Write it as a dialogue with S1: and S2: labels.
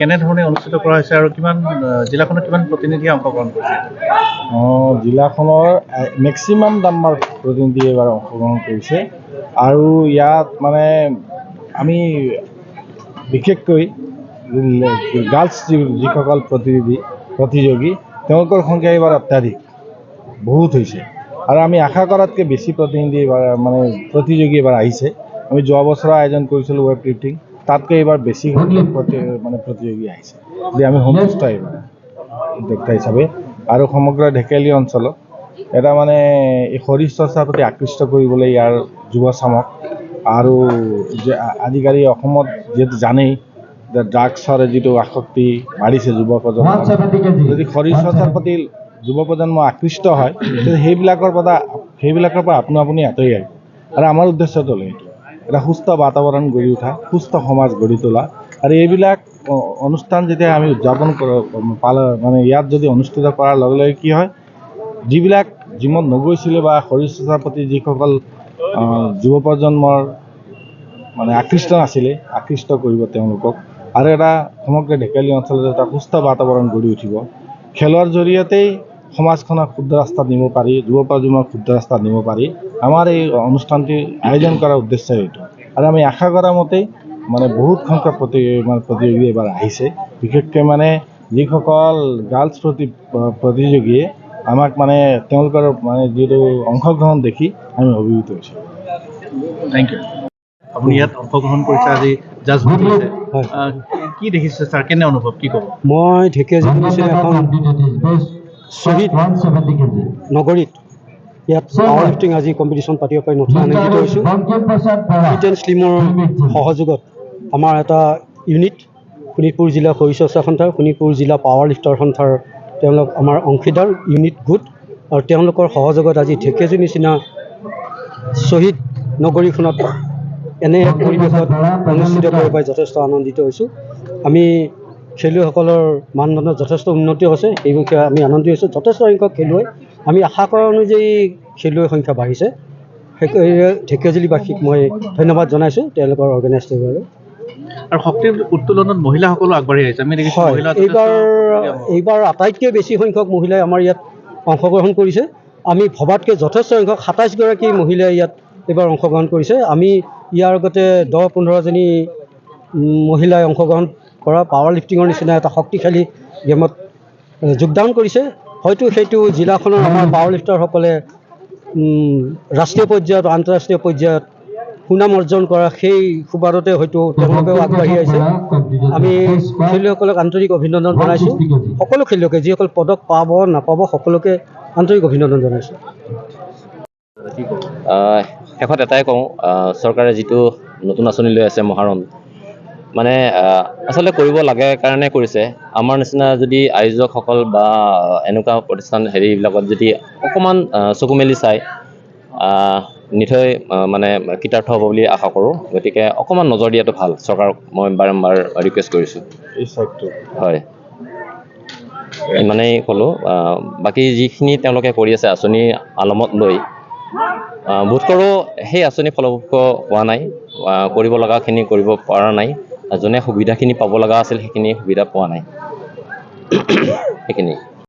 S1: কেনেধৰণে অনুষ্ঠিত কৰা হৈছে আৰু কিমান জিলাখনৰ কিমান প্ৰতিনিধিয়ে অংশগ্ৰহণ কৰিছে?
S2: জিলাখনৰ মেক্সিমাম নাম্বাৰ প্ৰতিনিধিয়ে এইবাৰ অংশগ্ৰহণ কৰিছে আৰু ইয়াত মানে আমি বিশেষকৈ গাৰ্লছ যিসকল প্ৰতিযোগী তেওঁলোকৰ সংখ্যা এইবাৰ অত্যাধিক বহুত হৈছে আৰু আমি আশা কৰাতকৈ বেছি প্ৰতিনিধি এইবাৰ মানে প্ৰতিযোগী এইবাৰ আহিছে। আমি যোৱা বছৰ আয়োজন কৰিছিলোঁ ৱেব লিফ্টিং, তাতকৈ এইবাৰ বেছি মানে প্ৰতিযোগী আহিছে বুলি আমি সন্তুষ্ট এইবাৰ উদ্যোক্তা হিচাপে। আৰু সমগ্ৰ ঢেকিয়ালী অঞ্চলত এটা মানে এই শৰীৰ চৰ্চাৰ প্ৰতি আকৃষ্ট কৰিবলৈ ইয়াৰ যুৱচামক আৰু আজিকালি অসমত যিহেতু জানেই যে ড্ৰাগছৰ যিটো আসক্তি বাঢ়িছে যুৱ প্ৰজন্মৰ, যদি শৰীৰ চৰ্চাৰ প্ৰতি যুৱ প্ৰজন্ম আকৃষ্ট হয় তেতিয়া সেইবিলাকৰ পৰা আপুনি আঁতৰি আহিব। আৰু আমাৰ উদ্দেশ্যটো হ'ল এইটো, এটা সুস্থ বাতাবৰণ গঢ়ি উঠা, সুস্থ সমাজ গঢ়ি তোলা। আৰু এইবিলাক অনুষ্ঠান যেতিয়া আমি উদযাপন মানে ইয়াত যদি অনুষ্ঠিত কৰাৰ লগে লগে কি হয়, যিবিলাক জিমত নগৈছিলে বা শৰীৰ চৰ্চাৰ প্ৰতি যিসকল যুৱ প্ৰজন্মৰ মানে আকৃষ্ট নাছিলে, আকৃষ্ট কৰিব তেওঁলোকক। আৰু এটা সমগ্ৰ ঢেকিয়ালী অঞ্চলত এটা সুস্থ বাতাবৰণ গঢ়ি উঠিব। খেলৰ জৰিয়তেই সমাজখনক শুদ্ধ ৰাস্তাত নিব পাৰি, যুৱ প্ৰজন্মক শুদ্ধ ৰাস্তাত নিব পাৰি। আমাৰ এই অনুষ্ঠানটি আয়োজন কৰাৰ উদ্দেশ্য এইটো। আৰু আমি আশা কৰা মতেই মানে বহুত সংখ্যক প্ৰতিযোগী এইবাৰ আহিছে। বিশেষকৈ মানে যিসকল গাৰ্লছ প্ৰতিযোগীয়ে আমাক মানে তেওঁলোকৰ মানে যিটো অংশগ্ৰহণ দেখি আমি অভিভূত হৈছোঁ।
S1: Thank you. আপুনি ইয়াত অংশগ্ৰহণ কৰিছে, আজি জাজ ভোট লৈছে, কি দেখিছে ছাৰ, কেনে অনুভৱ, কি ক'ব?
S3: মই ঢেকিয়াজুলি নিচিনা এখন শ্বহীদ নগৰীত ইয়াত পাৱাৰ লিফ্টিং আজি কম্পিটিশ্যন পাতিব পাৰি নতুন আনন্দিত হৈছোঁ। ফিট এণ্ড শ্লিমৰ সহযোগত আমাৰ এটা ইউনিট শোণিতপুৰ জিলা শৰীৰ চৰ্চা সন্থাৰ, শোণিতপুৰ জিলা পাৱাৰ লিফ্টাৰ সন্থাৰ তেওঁলোক আমাৰ অংশীদাৰ ইউনিট গোট, আৰু তেওঁলোকৰ সহযোগত আজি ঢেকিয়াজুলি নিচিনা শ্বহীদ নগৰীখনত এনে এক পৰিৱেশত অনুষ্ঠিত কৰিব পাৰি যথেষ্ট আনন্দিত হৈছোঁ। আমি খেলুৱৈসকলৰ মানদণ্ডত যথেষ্ট উন্নতি হৈছে, এই বিষয়ে আমি আনন্দিত হৈছোঁ। যথেষ্ট সংখ্যক খেলুৱৈ, আমি আশা কৰা অনুযায়ী খেলুৱৈৰ সংখ্যা বাঢ়িছে। ঢেকিয়াজুলিবাসীক মই ধন্যবাদ জনাইছোঁ তেওঁলোকৰ অৰ্গেনাইজ কৰিবৰ বাবে।
S1: আৰু শক্তিৰ উত্তোলনত মহিলাসকলো আগবাঢ়ি আহিছে, আমি দেখিছোঁ।
S3: এইবাৰ আটাইতকৈ বেছি সংখ্যক মহিলাই আমাৰ ইয়াত অংশগ্ৰহণ কৰিছে। আমি ভবাতকৈ যথেষ্ট সংখ্যক 27গৰাকী মহিলাই ইয়াত এইবাৰ অংশগ্ৰহণ কৰিছে। আমি ইয়াৰ আগতে 10-15জনী মহিলাই অংশগ্ৰহণ কৰা পাৱাৰ লিফ্টিঙৰ নিচিনা এটা শক্তিশালী গেমত যোগদান কৰিছে। হয়তো সেইটো জিলাখনৰ আমাৰ পাৱাৰ লিফ্টাৰসকলে ৰাষ্ট্ৰীয় পৰ্যায়ত, আন্তঃৰাষ্ট্ৰীয় পৰ্যায়ত সুনাম অৰ্জন কৰা সেই সুবাদতে হয়তো তেওঁলোকেও আগবাঢ়ি আহিছে। আমি খেলুৱৈসকলক আন্তৰিক অভিনন্দন জনাইছোঁ। সকলো খেলুৱৈকে যিসকল পদক পাব নাপাব সকলোকে আন্তৰিক অভিনন্দন জনাইছোঁ।
S4: শেষত এটাই কওঁ, চৰকাৰে যিটো নতুন আঁচনি লৈ আছে মহাৰণ, মানে আচলতে কৰিব লাগে কাৰণে কৰিছে। আমাৰ নিচিনা যদি আয়োজকসকল বা এনেকুৱা প্ৰতিষ্ঠান হেৰিবিলাকত যদি অকণমান চকু মেলি চাই নিশ্চয় মানে কৃতাৰ্থ হ'ব বুলি আশা কৰোঁ। গতিকে অকণমান নজৰ দিয়াটো ভাল, চৰকাৰক মই বাৰম্বাৰ ৰিকুৱেষ্ট কৰিছোঁ। হয়, ইমানেই ক'লোঁ। বাকী যিখিনি তেওঁলোকে কৰি আছে আঁচনি আলমত লৈ, বোধ কৰোঁ সেই আঁচনি ফলপ্ৰসূ হোৱা নাই, কৰিব লগাখিনি কৰিব পৰা নাই। যোনে সুবিধাখিনি পাব লগা আছিল সেইখিনি সুবিধা পোৱা নাই। সেইখিনি